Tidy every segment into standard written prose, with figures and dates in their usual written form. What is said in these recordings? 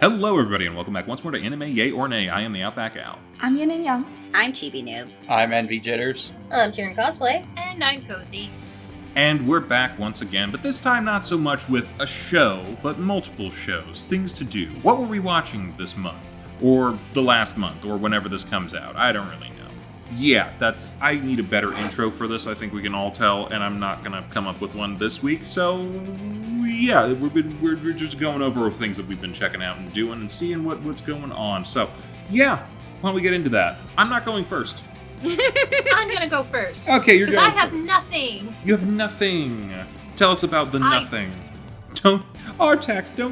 Hello, everybody, and welcome back once more to Anime Yay or Nay. I am TheOutbackAl. I'm Yin&Jung. I'm Chibi Noob. I'm Envy Jitters. I'm CheerandCosplay. And I'm Kozi. And we're back once again, but this time not so much with a show, but multiple shows, things to do. What were we watching this month? Or the last month, or whenever this comes out? I don't really know. Yeah, I need a better intro for this, I think we can all tell, and I'm not gonna come up with one this week, so yeah, we're just going over things that we've been checking out and doing and seeing what's going on. So yeah, why don't we get into that? I'm not going first. I'm gonna go first. Okay, you're going first. Because I have nothing. You have nothing. Tell us about the nothing. Don't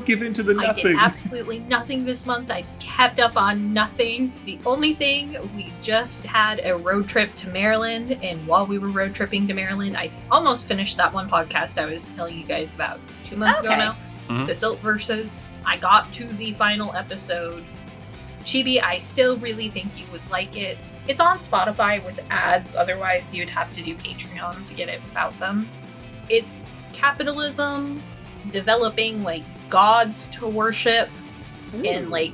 give in to the nothing. I did absolutely nothing this month. I kept up on nothing. The only thing, we just had a road trip to Maryland, and while we were road tripping to Maryland, I almost finished that one podcast I was telling you guys about 2 months ago now. Mm-hmm. The Silt Versus. I got to the final episode. Chibi, I still really think you would like it. It's on Spotify with ads, otherwise you'd have to do Patreon to get it without them. It's capitalism, developing like gods to worship. Ooh. And like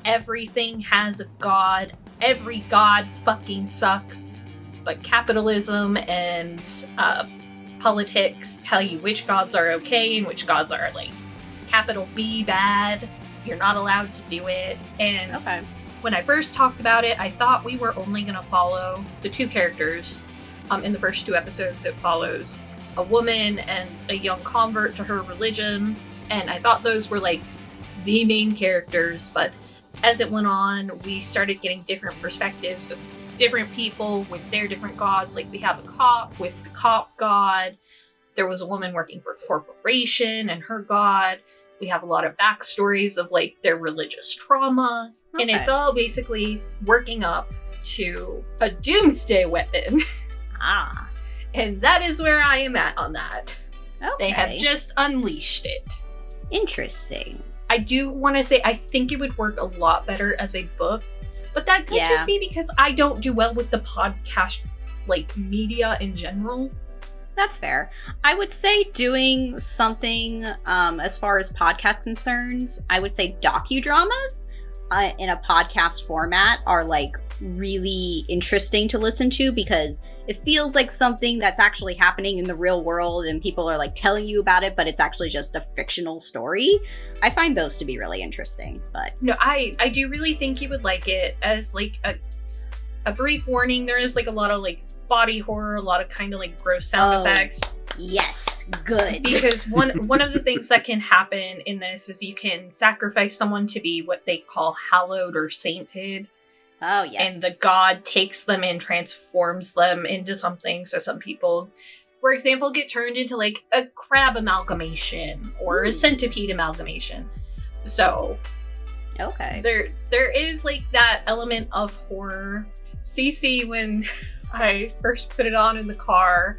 everything has a god. Every god fucking sucks. But capitalism and politics tell you which gods are okay and which gods are like capital B bad. You're not allowed to do it. And when I first talked about it, I thought we were only going to follow the two characters. In the first 2 episodes, it follows a woman and a young convert to her religion. And I thought those were like the main characters. But as it went on, we started getting different perspectives of different people with their different gods. Like we have a cop with the cop god. There was a woman working for a corporation and her god. We have a lot of backstories of like their religious trauma. And it's all basically working up to a doomsday weapon. And that is where I am at on that. Okay. They have just unleashed it. Interesting. I do want to say I think it would work a lot better as a book. But that could just be because I don't do well with the podcast, like, media in general. That's fair. I would say doing something, as far as podcast concerns, I would say docudramas in a podcast format are like really interesting to listen to because it feels like something that's actually happening in the real world and people are like telling you about it, but it's actually just a fictional story. I find those to be really interesting. But no, I do really think you would like it. As like a brief warning, there is like a lot of like body horror, a lot of kind of like gross sound effects. Yes, good. Because one of the things that can happen in this is you can sacrifice someone to be what they call hallowed or sainted. Oh, yes. And the god takes them and transforms them into something. So some people, for example, get turned into like a crab amalgamation or a centipede amalgamation. So there is like that element of horror. CC, when I first put it on in the car,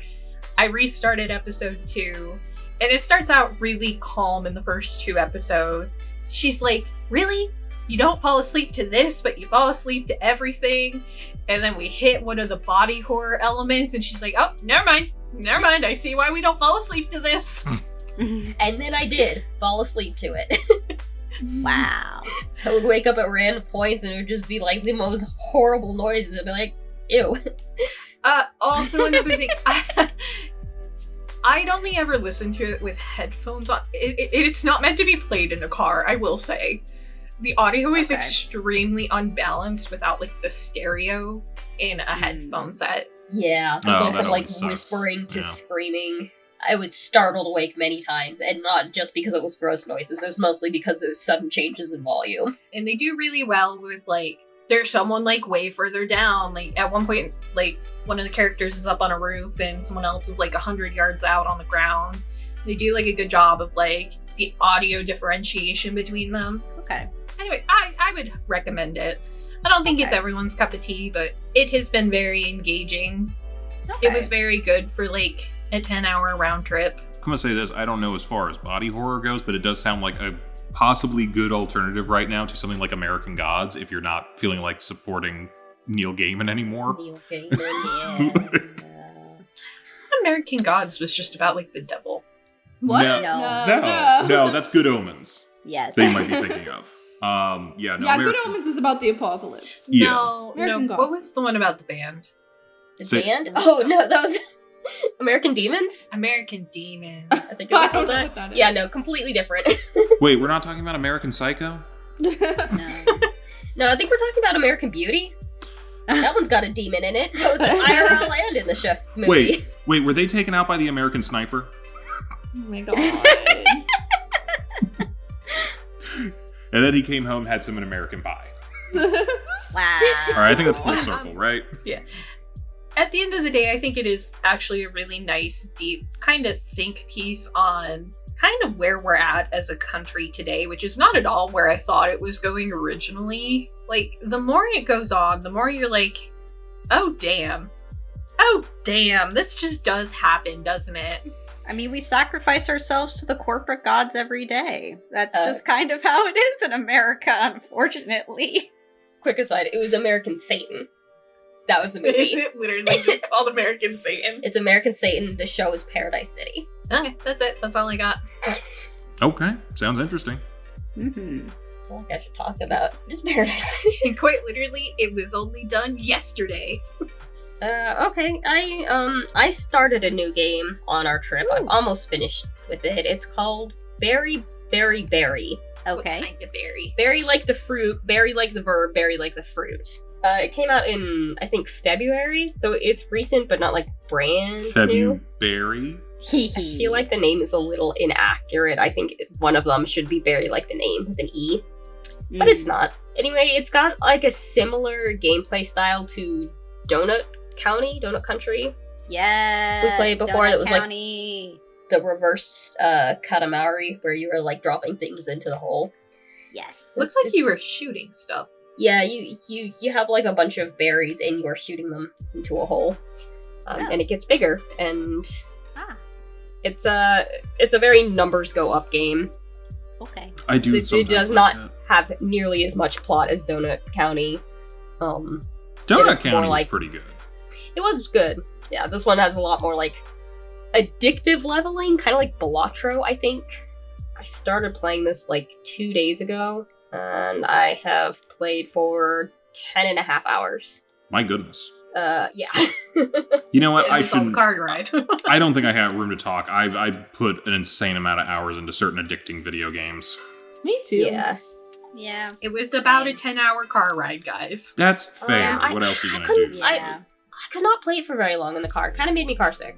I restarted episode 2, and it starts out really calm in the first 2 episodes. She's like, really? You don't fall asleep to this, but you fall asleep to everything? And then we hit one of the body horror elements, and she's like, oh, never mind, I see why we don't fall asleep to this. And then I did fall asleep to it. Wow. I would wake up at random points, and it would just be like the most horrible noises. I'd be like, ew. Also another thing, I'd only ever listen to it with headphones on. It's not meant to be played in a car, I will say. The audio is extremely unbalanced without like the stereo in a headphone set. Yeah, they go from like whispering to screaming. I was startled awake many times, and not just because it was gross noises. It was mostly because it was sudden changes in volume. And they do really well with like, there's someone like way further down. Like at one point, like one of the characters is up on a roof and someone else is like 100 yards out on the ground. They do like a good job of like the audio differentiation between them. Okay. Anyway, I would recommend it. I don't think it's everyone's cup of tea, but it has been very engaging. Okay. It was very good for like a 10-hour round trip. I'm gonna say this, I don't know as far as body horror goes, but it does sound like a possibly good alternative right now to something like American Gods if you're not feeling like supporting Neil Gaiman anymore. Neil Gaiman, yeah. American Gods was just about like the devil. What? No, that's Good Omens. Yes. That you might be thinking of. Yeah, Good Omens is about the apocalypse. Yeah. No, what was the one about the band? The band? Oh, no, that was American Demons? American Demons. I think it was I don't know what that is. Yeah, no, completely different. Wait, we're not talking about American Psycho? No. No, I think we're talking about American Beauty. That one's got a demon in it, both in IRL and in the show movie. Wait, were they taken out by the American Sniper? Oh my god. And then he came home, had some American Pie. Wow. All right, I think that's full circle, right? Yeah. At the end of the day, I think it is actually a really nice, deep kind of think piece on kind of where we're at as a country today, which is not at all where I thought it was going originally. Like, the more it goes on, the more you're like, oh damn, this just does happen, doesn't it? I mean, we sacrifice ourselves to the corporate gods every day. That's just kind of how it is in America, unfortunately. Quick aside, it was American Satan. That was the movie. Is it literally just called American Satan? It's American Satan. The show is Paradise City. Okay, that's it. That's all I got. Okay, sounds interesting. Mm-hmm. I feel like I should talk about Paradise City. And quite literally, it was only done yesterday. Okay. I started a new game on our trip. Ooh. I'm almost finished with it. It's called Berry, Berry, Berry. Okay. What kind of berry? Berry like the fruit, berry like the verb, berry like the fruit. It came out in, I think, February, so it's recent, but not like brand new. February? I feel like the name is a little inaccurate. I think one of them should be Berry like the name with an E, but it's not. Anyway, it's got like a similar gameplay style to Donut Country. Yes. We played before. Donut It was County. like the reverse Katamari, where you were like dropping things into the hole. Yes. Looks like you were shooting stuff. Yeah, you have like a bunch of berries and you are shooting them into a hole, and it gets bigger. And it's a very numbers go up game. Okay. I do. It does not have nearly as much plot as Donut County. Donut County was pretty good. It was good. Yeah, this one has a lot more like addictive leveling, kind of like Balatro, I think. I started playing this like 2 days ago, and I have played for 10.5 hours. My goodness. Yeah. You know what? It I was all shouldn't. card ride. I don't think I have room to talk. I put an insane amount of hours into certain addicting video games. Me too. Yeah. Yeah. It was about a 10-hour car ride, guys. That's fair. Yeah, What else are you I gonna couldn't- do? Yeah. I could not play it for very long in the car. It kind of made me car sick.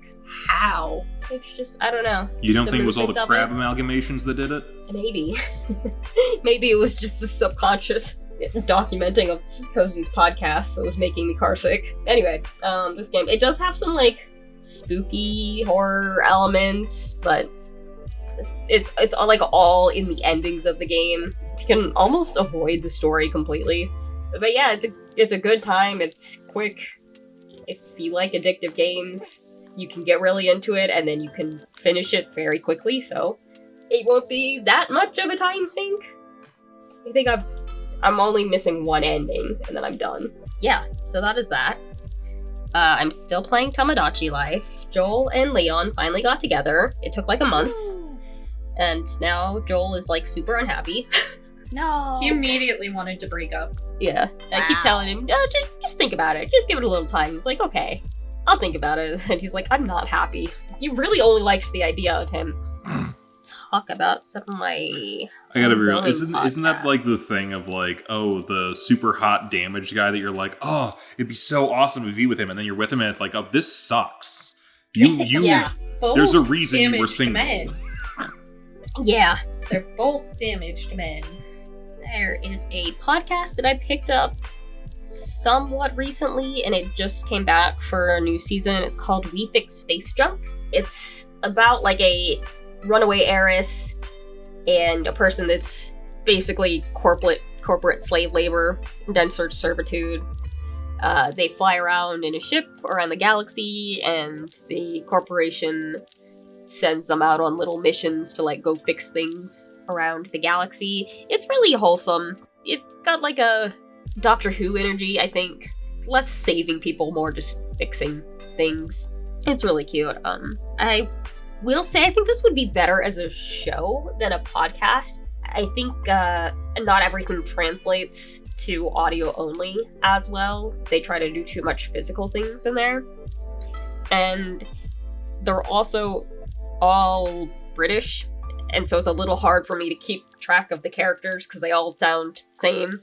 How? It's just, I don't know. You don't The think it was all the movement of crab amalgamations that did it? Maybe. Maybe it was just the subconscious documenting of Kozi's podcast that was making me car sick. Anyway, this game, it does have some like spooky horror elements, but it's like all in the endings of the game. You can almost avoid the story completely. But yeah, it's a good time. It's quick. If you like addictive games, you can get really into it, and then you can finish it very quickly, so it won't be that much of a time sink. I think I'm only missing one ending, and then I'm done. Yeah, so that is that. I'm still playing Tamagotchi Life. Joel and Leon finally got together. It took like a month, and now Joel is like super unhappy. No. He immediately wanted to break up. Yeah, I keep telling him, just think about it. Just give it a little time. He's like, okay, I'll think about it. And he's like, I'm not happy. You really only liked the idea of him. Talk about some of my... I gotta be real. Isn't that like the podcasts. thing of like, oh, the super hot damaged guy that you're like, oh, it'd be so awesome to be with him, and then you're with him and it's like, oh, this sucks. You Yeah. There's a reason you were single. Men. Yeah. They're both damaged men. There is a podcast that I picked up somewhat recently, and it just came back for a new season. It's called We Fix Space Junk. It's about like a runaway heiress and a person that's basically corporate slave labor, indentured servitude. They fly around in a ship around the galaxy, and the corporation sends them out on little missions to like go fix things around the galaxy. It's really wholesome. It's got like a Doctor Who energy, I think. Less saving people, more just fixing things. It's really cute. I will say I think this would be better as a show than a podcast. I think not everything translates to audio only as well. They try to do too much physical things in there. And they're also all British, and so it's a little hard for me to keep track of the characters because they all sound the same.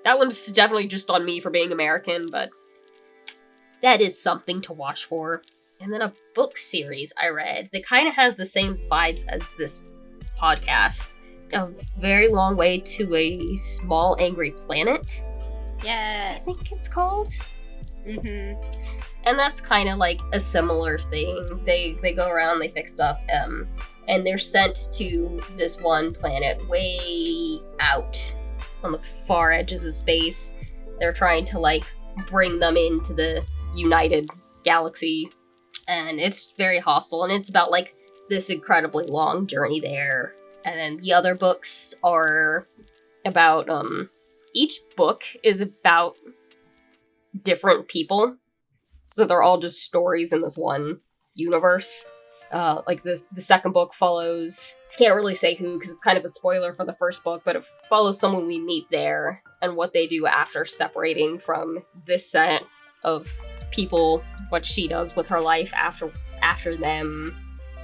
That one's definitely just on me for being American, but that is something to watch for. And then a book series I read that kind of has the same vibes as this podcast. A Very Long Way to a Small Angry Planet, Yes. I think it's called. Mm-hmm. And that's kind of like a similar thing. They go around, they fix stuff, and they're sent to this one planet way out on the far edges of space. They're trying to like bring them into the United Galaxy, and it's very hostile, and it's about like this incredibly long journey there. And then the other books are about each book is about different people, so they're all just stories in this one universe. Like the second book follows, can't really say who because it's kind of a spoiler for the first book, but it follows someone we meet there and what they do after separating from this set of people, what she does with her life after them.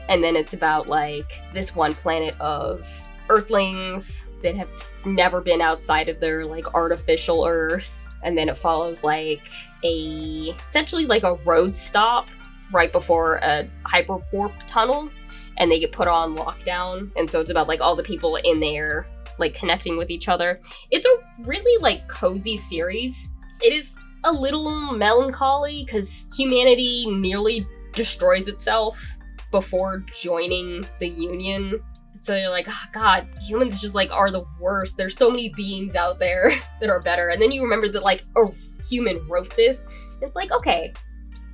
And then it's about like this one planet of Earthlings that have never been outside of their like artificial Earth. And then it follows like essentially like a road stop right before a hyperwarp tunnel, and they get put on lockdown. And so it's about like all the people in there like connecting with each other. It's a really like cozy series. It is a little melancholy because humanity nearly destroys itself before joining the Union. So you're like, oh god, humans just like are the worst. There's so many beings out there that are better. And then you remember that like a human wrote this. It's like, okay,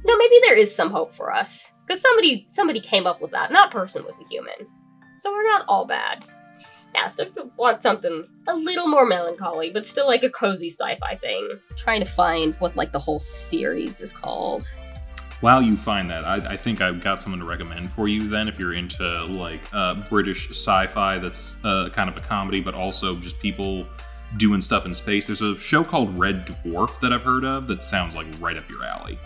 no, maybe there is some hope for us. Because somebody came up with that. And that person was a human. So we're not all bad. Yeah, so if you want something a little more melancholy, but still like a cozy sci-fi thing. I'm trying to find what like the whole series is called. While you find that, I think I've got something to recommend for you then if you're into like British sci-fi that's kind of a comedy, but also just people doing stuff in space. There's a show called Red Dwarf that I've heard of that sounds like right up your alley.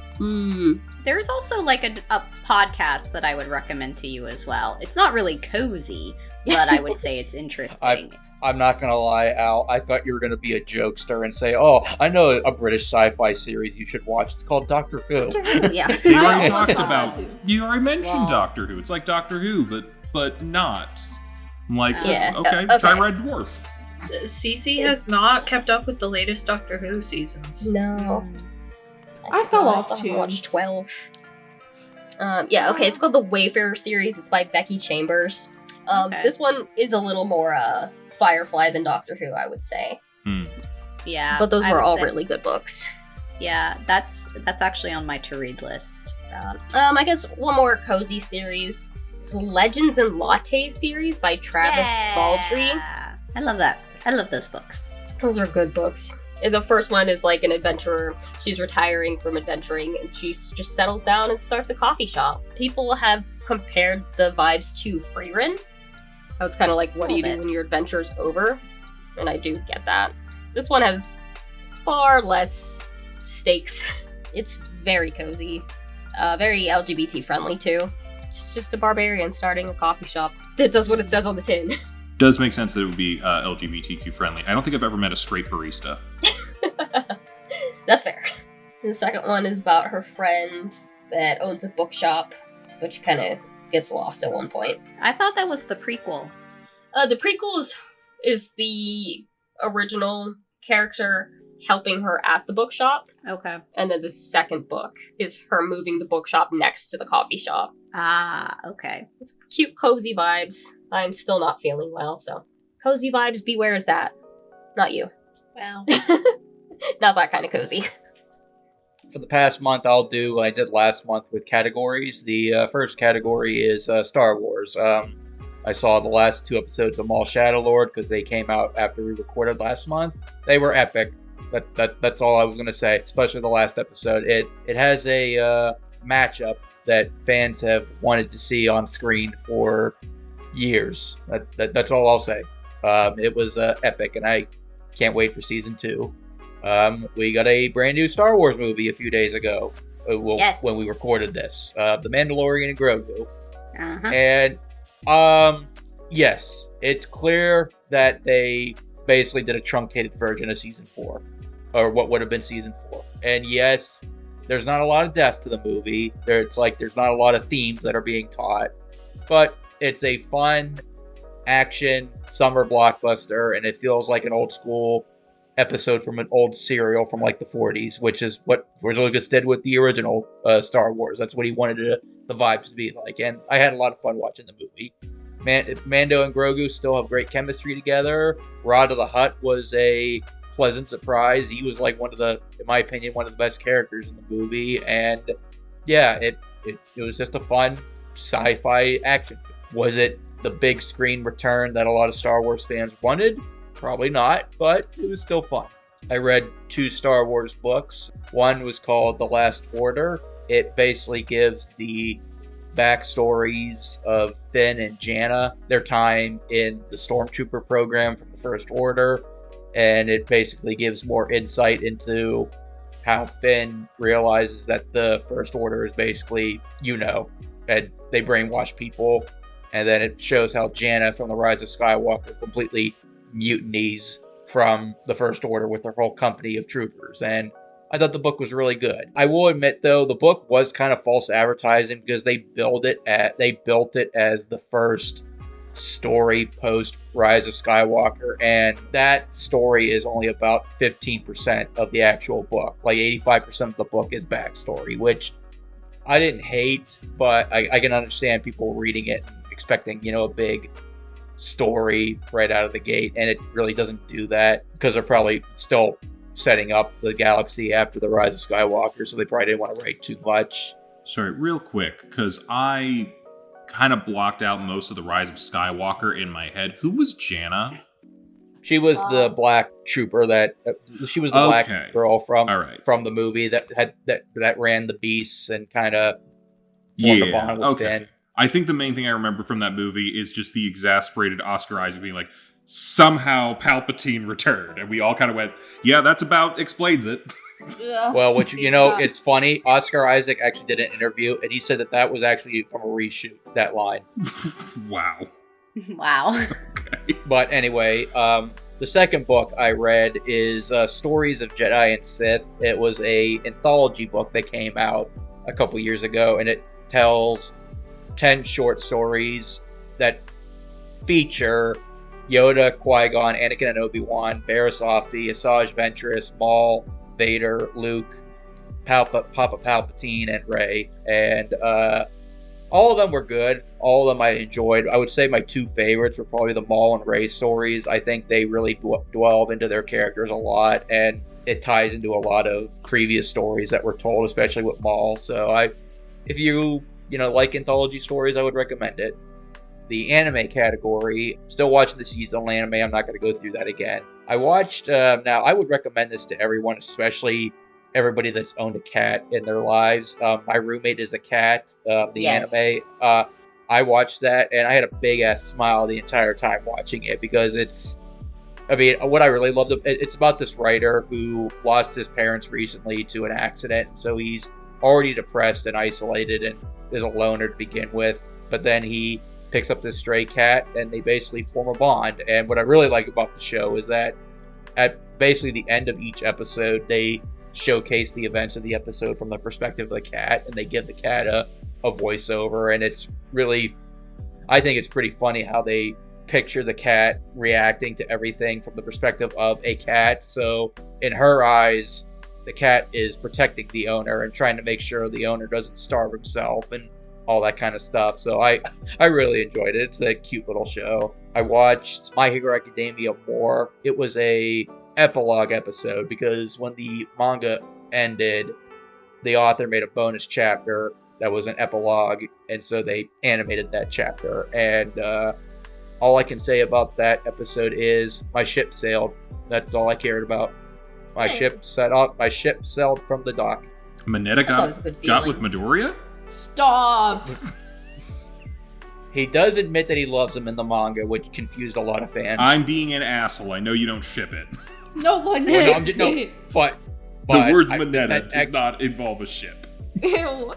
There's also like a podcast that I would recommend to you as well. It's not really cozy, but I would say it's interesting. I'm not gonna lie, Al. I thought you were gonna be a jokester and say, "Oh, I know a British sci-fi series you should watch. It's called Doctor Who." Yeah. You I already almost talked thought that about. too. You already mentioned Wow. Doctor Who. It's like Doctor Who, but not. I'm like, Yeah. okay, Okay. try Red Dwarf. Cece has not kept up with the latest Doctor Who seasons. No. I fell off still haven't too. watched 12. Yeah, okay, it's called the Wayfarer series. It's by Becky Chambers. Okay. This one is a little more Firefly than Doctor Who, I would say. Yeah, But those I were would all say- really good books. Yeah, that's actually on my to-read list. I guess one more cozy series. It's Legends and Latte series by Travis Baldry. I love that. I love those books. Those are good books. And the first one is like an adventurer. She's retiring from adventuring and she just settles down and starts a coffee shop. People have compared the vibes to Freerin. How it's kind of like, what do you do when your adventure's over? And I do get that. This one has far less stakes. It's very cozy. Very LGBT friendly too. It's just a barbarian starting a coffee shop. It does what it says on the tin. Does make sense that it would be LGBTQ friendly. I don't think I've ever met a straight barista. That's fair. The second one is about her friend that owns a bookshop, which kind of gets lost at one point. I thought that was the prequel. The prequel is the original character helping her at the bookshop, Okay. and then the second book is her moving the bookshop next to the coffee shop. Ah, okay. It's cute, cozy vibes. I'm still not feeling well, so cozy vibes, be where it's at. Not you. Wow. Not that kind of cozy. For the past month, I'll do what I did last month with categories. The first category is Star Wars. I saw the last 2 episodes of Maul Shadowlord because they came out after we recorded last month. They were epic. That's all I was going to say, especially the last episode. It has a matchup that fans have wanted to see on screen for years. That's all I'll say. It was epic, and I can't wait for season 2. We got a brand new Star Wars movie a few days ago. Yes. When we recorded this, The Mandalorian and Grogu. Uh-huh. And yes, it's clear that they basically did a truncated version of season 4, or what would have been season 4. And yes, there's not a lot of depth to the movie. There's not a lot of themes that are being taught, but it's a fun action summer blockbuster, and it feels like an old school episode from an old serial from like the 40s, which is what George Lucas did with the original Star Wars. That's what he wanted the vibes to be like, and I had a lot of fun watching the movie. Mando and Grogu still have great chemistry together. Rada the Hutt was a pleasant surprise. He was like in my opinion, one of the best characters in the movie. And yeah, it was just a fun sci-fi action film. Was it the big screen return that a lot of Star Wars fans wanted? Probably not, but it was still fun. I read 2 Star Wars books. One was called The Last Order. It basically gives the backstories of Finn and Janna, their time in the Stormtrooper program from the First Order, and it basically gives more insight into how Finn realizes that the First Order is basically, and they brainwash people, and then it shows how Janna from The Rise of Skywalker completely mutinies from the First Order with their whole company of troopers, and I thought the book was really good. I will admit, though, the book was kind of false advertising because they built it as the first story post Rise of Skywalker, and that story is only about 15% of the actual book. Like 85% of the book is backstory, which I didn't hate, but I can understand people reading it and expecting, a big story right out of the gate, and it really doesn't do that because they're probably still setting up the galaxy after the Rise of Skywalker, so they probably didn't want to write too much. Sorry, real quick, because I kind of blocked out most of the Rise of Skywalker in my head. Who was Janna? She was the black trooper she was the black girl from the movie that ran the beasts and kind of formed a bond with Finn. I think the main thing I remember from that movie is just the exasperated Oscar Isaac being like, somehow Palpatine returned, and we all kind of went, yeah, that's about explains it. Yeah. Well, it's funny, Oscar Isaac actually did an interview, and he said that was actually from a reshoot, that line. Wow. Okay. But anyway, the second book I read is Stories of Jedi and Sith. It was a anthology book that came out a couple years ago, and it tells 10 short stories that feature Yoda, Qui-Gon, Anakin and Obi-Wan, Barriss Offee, Asajj Ventress, Maul, Vader, Luke, Papa Palpatine, and Rey. And all of them were good. All of them I enjoyed. I would say my 2 favorites were probably the Maul and Rey stories. I think they really delve into their characters a lot, and it ties into a lot of previous stories that were told, especially with Maul. So if you like anthology stories, I would recommend it. The anime category, still watching the seasonal anime. I'm not going to go through that again. I watched, now I would recommend this to everyone, especially everybody that's owned a cat in their lives. My roommate is a cat, anime. I watched that and I had a big ass smile the entire time watching it because what I really loved, it's about this writer who lost his parents recently to an accident. So he's already depressed and isolated and is a loner to begin with. But then he picks up this stray cat and they basically form a bond. And what I really like about the show is that at basically the end of each episode, they showcase the events of the episode from the perspective of the cat, and they give the cat a voiceover. And it's really, I think it's pretty funny how they picture the cat reacting to everything from the perspective of a cat. So in her eyes, the cat is protecting the owner and trying to make sure the owner doesn't starve himself and all that kind of stuff. So I really enjoyed it. It's a cute little show. I watched My Hero Academia more. It was a epilogue episode because when the manga ended, the author made a bonus chapter that was an epilogue, and so they animated that chapter. And all I can say about that episode is my ship sailed. That's all I cared about. My ship set up. My ship sailed from the dock. Mineta got with Midoriya? Stop. He does admit that he loves him in the manga, which confused a lot of fans. I'm being an asshole. I know you don't ship it. No one Well, no, I'm ships just, no, it. but The words I- Mineta that does not involve a ship. Ew.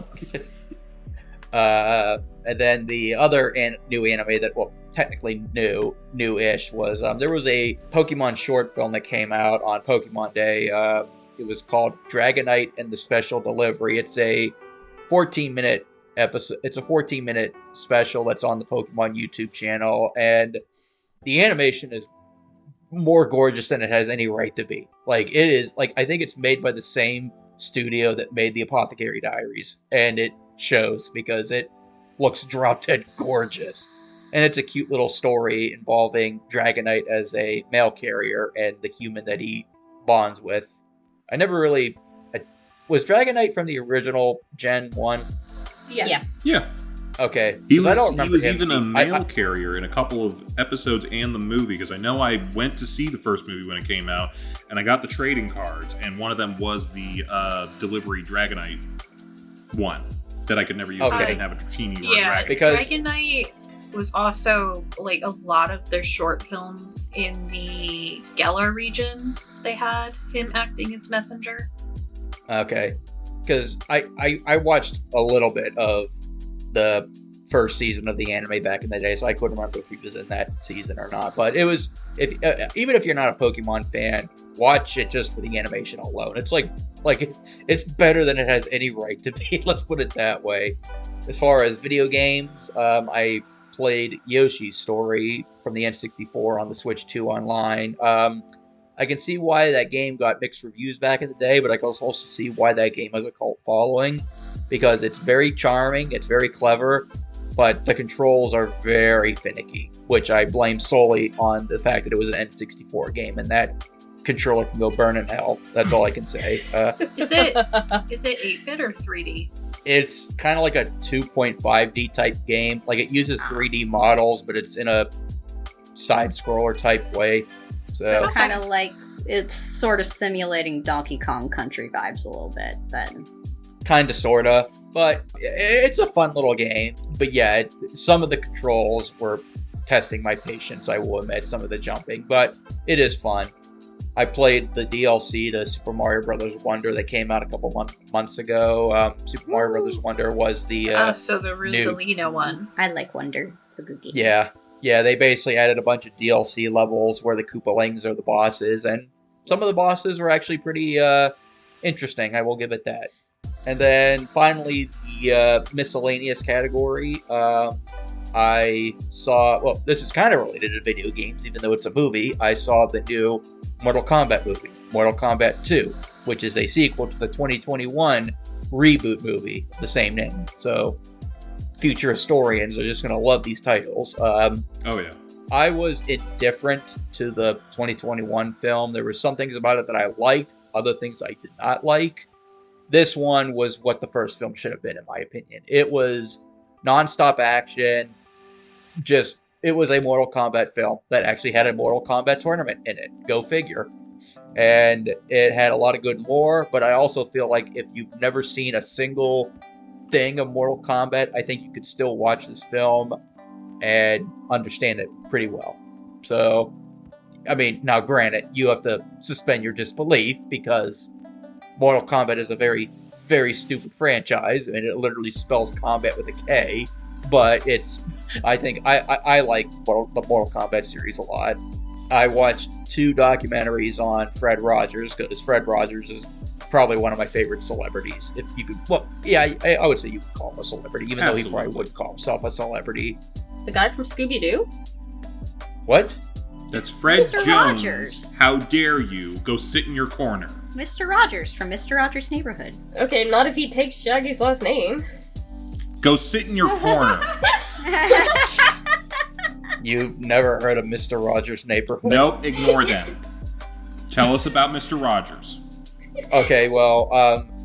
And then the other new anime that, well, technically new-ish, was there was a Pokemon short film that came out on Pokemon Day. It was called Dragonite and the Special Delivery. It's a 14-minute episode. It's a 14-minute special that's on the Pokemon YouTube channel, and the animation is more gorgeous than it has any right to be. Like, it is, like, I think it's made by the same studio that made the Apothecary Diaries, and it shows because it looks drop dead gorgeous. And it's a cute little story involving Dragonite as a mail carrier and the human that he bonds with. I never really... was Dragonite from the original Gen 1? Yes. Yeah. Okay. He 'cause I don't was remember him even a being- mail carrier in a couple of episodes and the movie, because I know I went to see the first movie when it came out, and I got the trading cards, and one of them was the delivery Dragonite one that I could never use. Okay. I didn't have a genie or a Yeah, dragon. Because- Dragonite was also like a lot of their short films in the Galar region. They had him acting as messenger. Okay. Because I watched a little bit of the first season of the anime back in the day, so I couldn't remember if he was in that season or not. But it was, even if you're not a Pokemon fan, watch it just for the animation alone. It's like it's better than it has any right to be. Let's put it that way. As far as video games, I played Yoshi's Story from the N64 on the Switch 2 online. I can see why that game got mixed reviews back in the day, but I can also see why that game has a cult following, because it's very charming, it's very clever, but the controls are very finicky, which I blame solely on the fact that it was an N64 game, and that controller can go burn in hell. That's all I can say. Is it 8-bit or 3D? It's kind of like a 2.5D type game. Like, it uses 3D models, but it's in a side-scroller type way. So kind of like it's sort of simulating Donkey Kong Country vibes a little bit, but kind of, sort of. But it's a fun little game. But yeah, some of the controls were testing my patience, I will admit, some of the jumping. But it is fun. I played the DLC to Super Mario Brothers Wonder that came out a couple months ago. Super Mario Brothers Wonder was the... So the Rosalina one. I like Wonder. It's a good game. Yeah, they basically added a bunch of DLC levels where the Koopalings are the bosses, and some of the bosses were actually pretty interesting, I will give it that. And then finally, the miscellaneous category. I saw, well, this is kind of related to video games, even though it's a movie. I saw the new Mortal Kombat movie, Mortal Kombat 2, which is a sequel to the 2021 reboot movie, the same name. So future historians are just going to love these titles. Oh, yeah. I was indifferent to the 2021 film. There were some things about it that I liked, other things I did not like. This one was what the first film should have been, in my opinion. It was nonstop action. It was a Mortal Kombat film that actually had a Mortal Kombat tournament in it. Go figure. And it had a lot of good lore, but I also feel like if you've never seen a single thing of Mortal Kombat, I think you could still watch this film and understand it pretty well. So, I mean, now granted, you have to suspend your disbelief because Mortal Kombat is a very, very stupid franchise, and it literally spells combat with a K. But I think I like the Mortal Kombat series a lot. I watched 2 documentaries on Fred Rogers, because Fred Rogers is probably one of my favorite celebrities. If you could, well, yeah, I would say you could call him a celebrity, even though he probably wouldn't call himself a celebrity. The guy from Scooby-Doo? What? That's Fred Mr. Jones. Rogers. How dare you? Go sit in your corner. Mr. Rogers from Mr. Rogers' Neighborhood. Okay, not if he takes Shaggy's last name. Go sit in your corner. You've never heard of Mr. Rogers' Neighborhood? Nope, ignore them. Tell us about Mr. Rogers. Okay, well,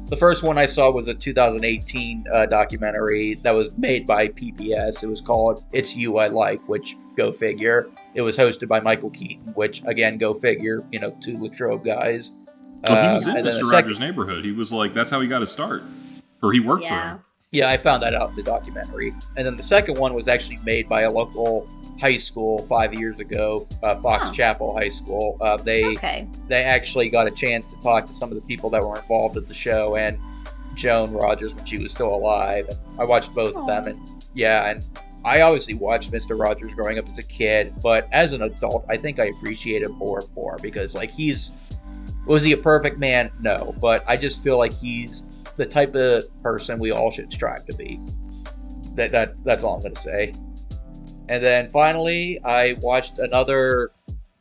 the first one I saw was a 2018 documentary that was made by PBS. It was called It's You I Like, which, go figure. It was hosted by Michael Keaton, which, again, go figure, 2 Latrobe guys. Well, he was in and then Mr. the Rogers' Neighborhood. He was like, that's how he got his start. Or he worked for him. Yeah, I found that out in the documentary. And then the second one was actually made by a local high school 5 years ago, Fox Oh. Chapel High School. Okay. They actually got a chance to talk to some of the people that were involved in the show and Joan Rogers when she was still alive. And I watched both of them, and yeah, and I obviously watched Mr. Rogers growing up as a kid, but as an adult, I think I appreciate him more and more because, like, was he a perfect man? No, but I just feel like he's the type of person we all should strive to be. That's all I'm gonna say. And then finally, I watched another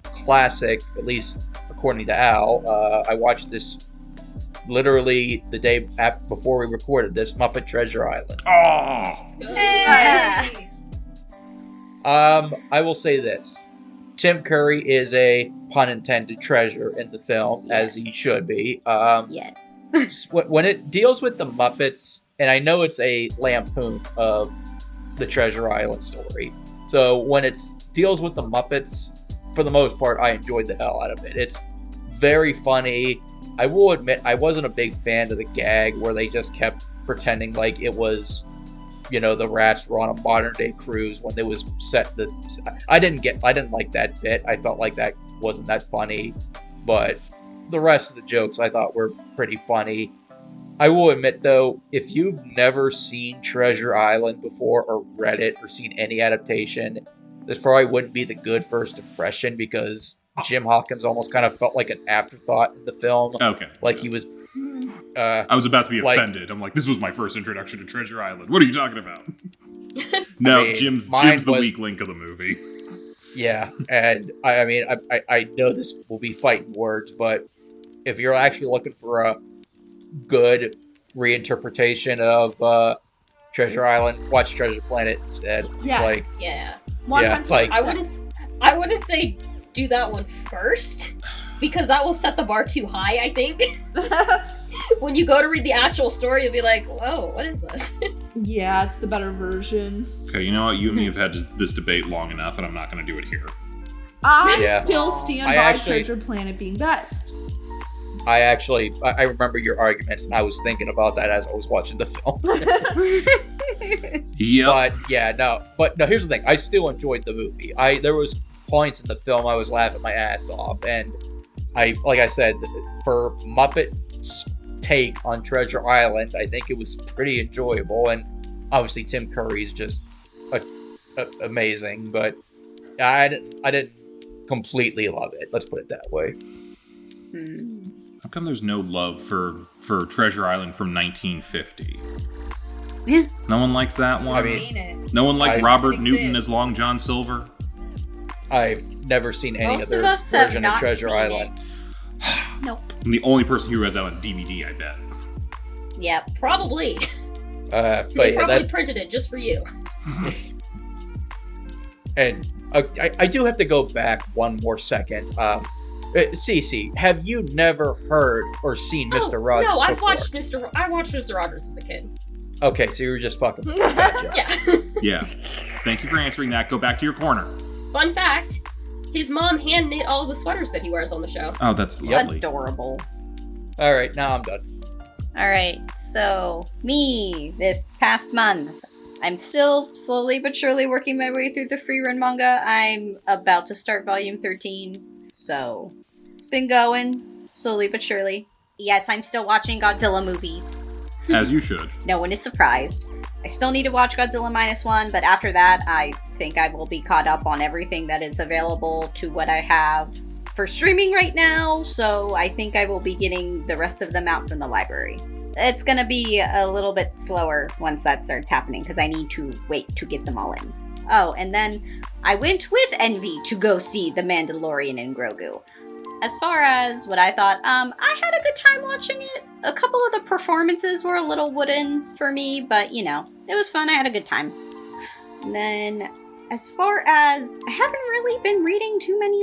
classic, at least according to Al. I watched this literally the day before we recorded this, Muppet Treasure Island. Oh, Yeah. I will say this. Tim Curry is a pun intended treasure in the film, as he Yes. should be. Yes. When it deals with the Muppets, and I know it's a lampoon of the Treasure Island story, so when it deals with the Muppets, for the most part, I enjoyed the hell out of it. It's very funny. I will admit, I wasn't a big fan of the gag where they just kept pretending like it was, the rats were on a modern day cruise when they was set. I didn't like that bit. I felt like that wasn't that funny, but the rest of the jokes I thought were pretty funny. I will admit though, if you've never seen Treasure Island before or read it or seen any adaptation, this probably wouldn't be the good first impression because Jim Hawkins almost kind of felt like an afterthought in the film. okay. Like he was I was about to be like- offended. I'm like, this was my first introduction to Treasure Island. What are you talking about? No, I mean, Jim's mine the was- weak link of the movie. Yeah, and I know this will be fighting words, but if you're actually looking for a good reinterpretation of Treasure Island, watch Treasure Planet instead. Yes. Like, Yeah. 100%. like- I wouldn't say do that one first because that will set the bar too high, I think. When you go to read the actual story, you'll be like, whoa, what is this? Yeah, it's the better version. Okay, you know what? You and me have had this debate long enough, and I'm not going to do it here. I Yeah. still stand I by actually- Treasure Planet being best. I remember your arguments, and I was thinking about that as I was watching the film. Yep. But no, here's the thing. I still enjoyed the movie. There was points in the film I was laughing my ass off, and like I said, for Muppet's take on Treasure Island, I think it was pretty enjoyable, and obviously Tim Curry's just amazing, but I didn't completely love it. Let's put it that way. How come there's no love for Treasure Island from 1950? Yeah. No one likes that one? I mean, Seen it. no one liked I- Robert Doesn't Newton exist. as Long John Silver? I've never seen any Most other of us have version of not Treasure seen Island. Nope. I'm the only person who has that on DVD, I bet. Yep. Probably. But They yeah, probably that, printed it just for you. and I do have to go back one more second. Cece, have you never heard or seen Mr. Rogers? No, I've before? watched Mr. Rogers as a kid. Okay, so you were just fucking. Gotcha. Yeah. Yeah. Thank you for answering that. Go back to your corner. Fun fact: his mom hand knit all the sweaters that he wears on the show. Oh, that's lovely. Adorable. All right, now I'm done. All right, so me this past month, I'm still slowly but surely working my way through the free run manga. I'm about to start volume 13, so it's been going slowly but surely. Yes, I'm still watching Godzilla movies. As you should. No one is surprised. I still need to watch Godzilla -1, but after that, I think I will be caught up on everything that is available to what I have for streaming right now, so I think I will be getting the rest of them out from the library. It's gonna be a little bit slower once that starts happening, because I need to wait to get them all in. Oh, and then I went with Envy to go see The Mandalorian and Grogu. As far as what I thought, I had a good time watching it. A couple of the performances were a little wooden for me, but it was fun. I had a good time. And then, as far as, I haven't really been reading too many,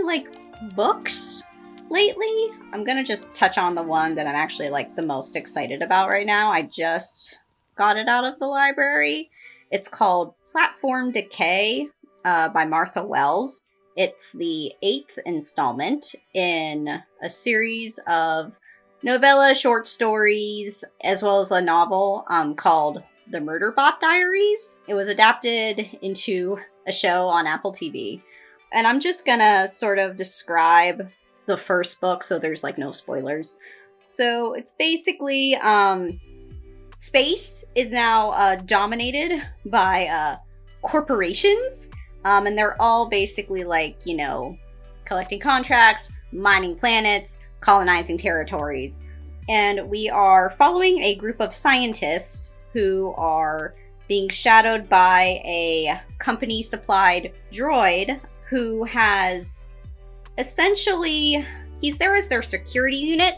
books lately. I'm gonna just touch on the one that I'm actually, the most excited about right now. I just got it out of the library. It's called Platform Decay by Martha Wells. It's the 8th installment in a series of novella short stories, as well as a novel called The Murderbot Diaries. It was adapted into a show on Apple TV. And I'm just gonna sort of describe the first book so there's like no spoilers. So it's basically, space is now dominated by corporations. And they're all basically like, you know, collecting contracts, mining planets, colonizing territories. And we are following a group of scientists who are being shadowed by a company-supplied droid who has essentially, he's there as their security unit,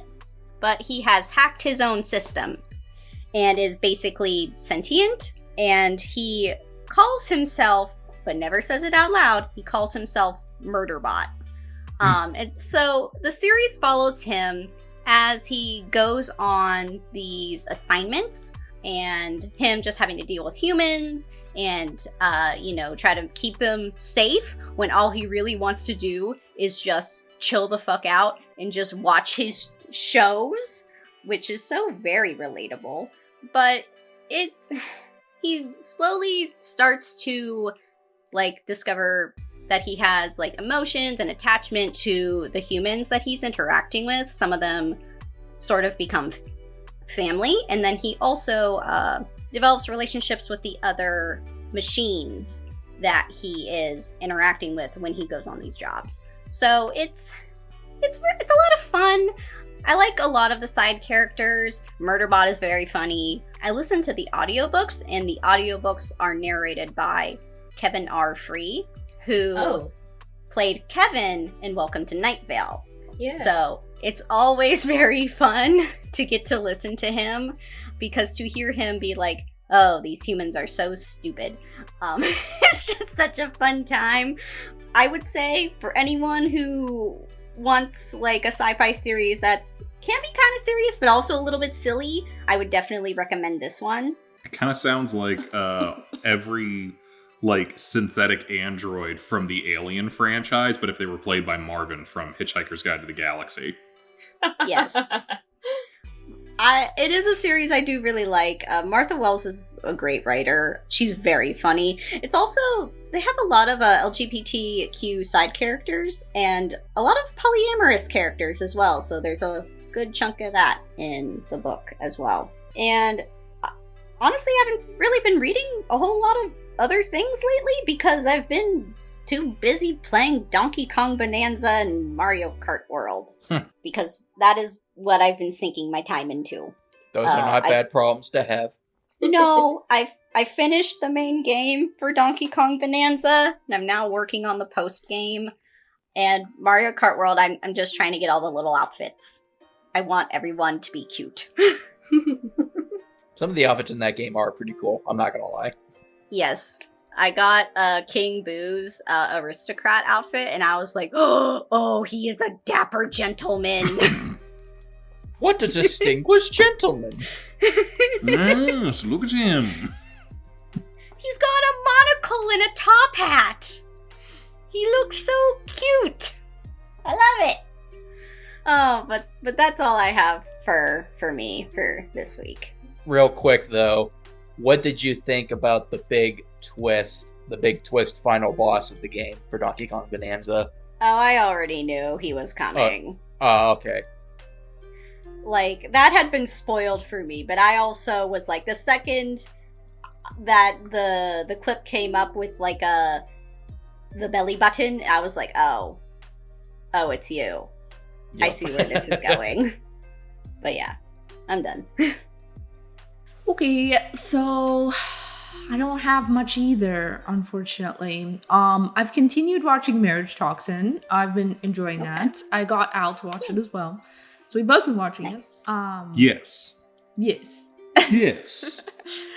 but he has hacked his own system and is basically sentient. And he calls himself, but never says it out loud, he calls himself Murderbot. And so the series follows him as he goes on these assignments and him just having to deal with humans and, you know, try to keep them safe when all he really wants to do is just chill the fuck out and just watch his shows, which is so very relatable. But he slowly starts to, like, discover that he has, like, emotions and attachment to the humans that he's interacting with. Some of them sort of become family, and then he also develops relationships with the other machines that he is interacting with when he goes on these jobs. So it's a lot of fun. I like a lot of the side characters. Murderbot is very funny. I listen to the audiobooks, and the audiobooks are narrated by Kevin R. Free, who played Kevin in Welcome to Night Vale. Yeah. So it's always very fun to get to listen to him, because to hear him be like, oh, these humans are so stupid. It's just such a fun time. I would say for anyone who wants like a sci-fi series that's can be kind of serious but also a little bit silly, I would definitely recommend this one. It kind of sounds like every like synthetic android from the Alien franchise, but if they were played by Marvin from Hitchhiker's Guide to the Galaxy. Yes. It is a series I do really like. Martha Wells is a great writer. She's very funny. It's also, they have a lot of LGBTQ side characters and a lot of polyamorous characters as well. So there's a good chunk of that in the book as well. And honestly, I haven't really been reading a whole lot of other things lately because I've been too busy playing Donkey Kong Bonanza and Mario Kart World. Because that is what I've been sinking my time into. Those are not bad problems to have. No, I finished the main game for Donkey Kong Bonanza, and I'm now working on the post game. And Mario Kart World, I'm just trying to get all the little outfits. I want everyone to be cute. Some of the outfits in that game are pretty cool, I'm not gonna lie. Yes. I got King Boo's aristocrat outfit, and I was like, oh, he is a dapper gentleman. What a distinguished gentleman. Yes, look at him. He's got a monocle and a top hat. He looks so cute. I love it. Oh, but that's all I have for me for this week. Real quick, though, what did you think about the big twist final boss of the game for Donkey Kong Bonanza? Oh, I already knew he was coming. Okay. Like, that had been spoiled for me, but I also was like, the second that the clip came up with like the belly button, I was like, oh, it's you. Yep. I see where this is going. But yeah, I'm done. Okay, so I don't have much either, unfortunately. I've continued watching Marriage Toxin. I've been enjoying that. I got Al to watch it as well. So we've both been watching it. Yes. Yes. Yes.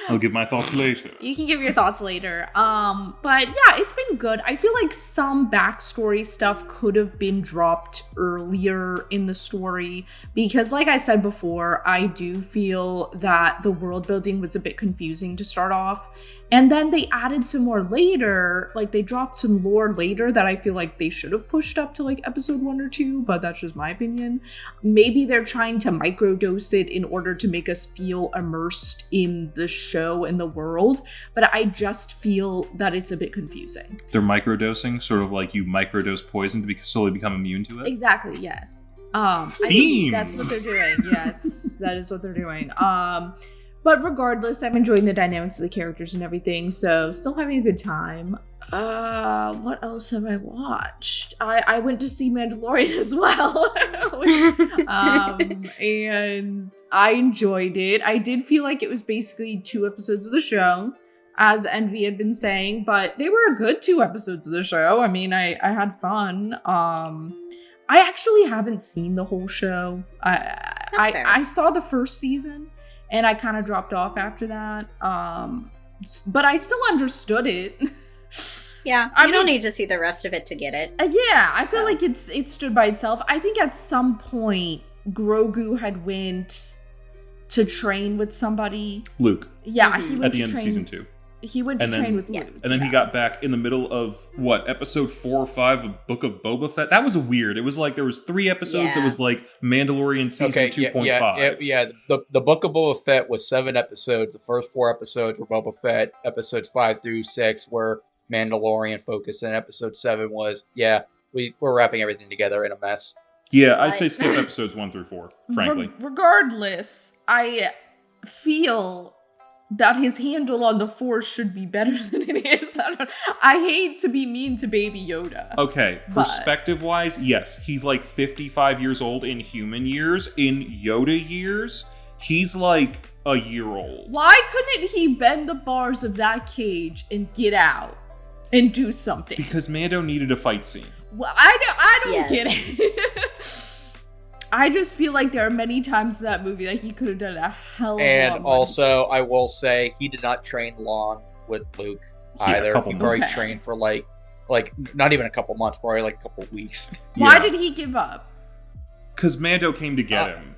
I'll give my thoughts later. You can give your thoughts later. But yeah, it's been good. I feel like some backstory stuff could have been dropped earlier in the story because, like I said before, I do feel that the world building was a bit confusing to start off. And then they added some more later, like they dropped some lore later that I feel like they should have pushed up to like episode 1 or 2, but that's just my opinion. Maybe they're trying to microdose it in order to make us feel immersed in the show and the world, but I just feel that it's a bit confusing. They're microdosing, sort of like you microdose poison to slowly become immune to it. Exactly, yes. I think that's what they're doing. Yes, that is what they're doing. But regardless, I'm enjoying the dynamics of the characters and everything, so still having a good time. What else have I watched? I went to see Mandalorian as well. And I enjoyed it. I did feel like it was basically 2 episodes of the show, as Envy had been saying, but they were a good 2 episodes of the show. I mean, I had fun. I actually haven't seen the whole show. I saw the first season, and I kind of dropped off after that. But I still understood it. Yeah, you don't need to see the rest of it to get it. Yeah, I feel like it stood by itself. I think at some point, Grogu had went to train with somebody. Luke. Yeah, he went at the end of season 2. He went to train with Luke. And then he got back in the middle of, episode 4 or 5 of Book of Boba Fett? That was weird. It was like there was 3 episodes that was like Mandalorian season 2.5. Yeah. The Book of Boba Fett was 7 episodes. The first 4 episodes were Boba Fett. Episodes 5 through 6 were Mandalorian focused. And episode 7 was, we're wrapping everything together in a mess. Yeah, I'd say skip episodes 1 through 4, frankly. Regardless, I feel that his handle on the Force should be better than it is. I hate to be mean to Baby Yoda. Okay, perspective-wise, yes, he's like 55 years old in human years. In Yoda years, he's like a year old. Why couldn't he bend the bars of that cage and get out and do something? Because Mando needed a fight scene. Well, I don't get it. I just feel like there are many times in that movie that he could have done a hell of a lot more. And also, I will say, he did not train long with Luke either. He probably trained for like not even a couple months, probably like a couple weeks. Why did he give up? Because Mando came to get him.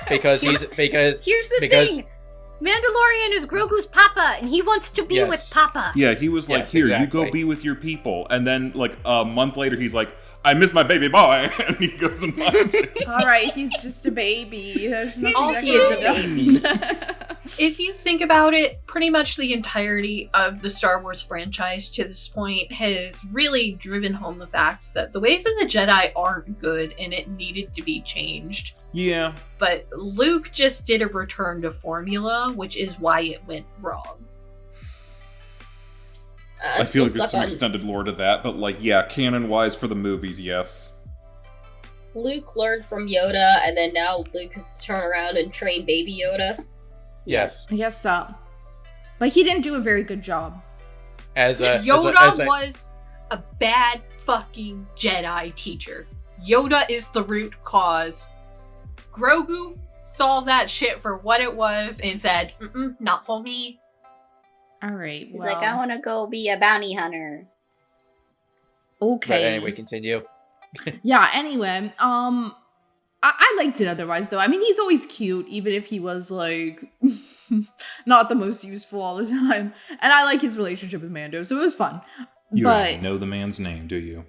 Because here's the thing. Mandalorian is Grogu's papa, and he wants to be with Papa. Yeah, he was like, here, you go be with your people. And then, like, a month later, he's like, I miss my baby boy. And he goes and finds him. All right, he's just a baby. There's nothing He is a baby. If you think about it, pretty much the entirety of the Star Wars franchise to this point has really driven home the fact that the ways of the Jedi aren't good and it needed to be changed. Yeah. But Luke just did a return to formula, which is why it went wrong. I feel like there's some extended lore to that, but like, yeah, canon-wise for the movies, yes. Luke learned from Yoda, and then now Luke has to turn around and train Baby Yoda. Yes. I guess so. But he didn't do a very good job. Yoda was a bad fucking Jedi teacher. Yoda is the root cause. Grogu saw that shit for what it was and said, not for me. All right. He's like, I want to go be a bounty hunter. Okay. But anyway, continue. Yeah, anyway, I liked it otherwise, though. I mean, he's always cute, even if he was, like, not the most useful all the time. And I like his relationship with Mando, so it was fun. You don't know the man's name, do you?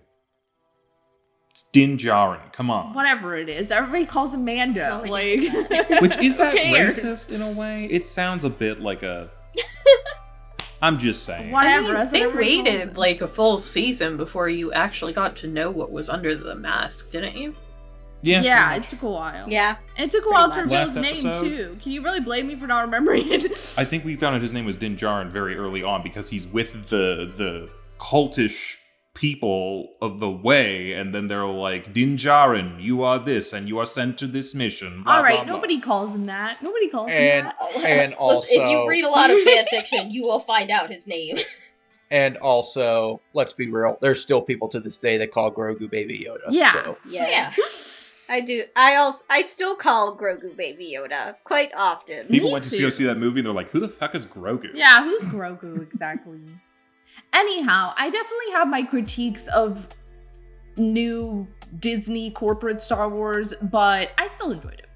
It's Din Djarin, come on. Whatever it is. Everybody calls him Mando. Nobody Which, is that racist in a way? It sounds a bit like a... I'm just saying. Whatever. I mean, they waited like a full season before you actually got to know what was under the mask, didn't you? Yeah, it took a while. Yeah. It took a while to reveal Last his name, episode, too. Can you really blame me for not remembering it? I think we found out his name was Din Djarin very early on because he's with the cultish people of the way, and then they're like, Din Djarin, you are this, and you are sent to this mission. Blah, all right, blah, blah. nobody calls him that. Nobody calls him that. And also, Listen, if you read a lot of fan fiction, you will find out his name. And also, let's be real, there's still people to this day that call Grogu Baby Yoda. Yeah. So. Yes. I do. I still call Grogu Baby Yoda quite often. People Me went to too. go see that movie and they're like, who the fuck is Grogu? Yeah, who's Grogu exactly? Anyhow, I definitely have my critiques of new Disney corporate Star Wars, but I still enjoyed it.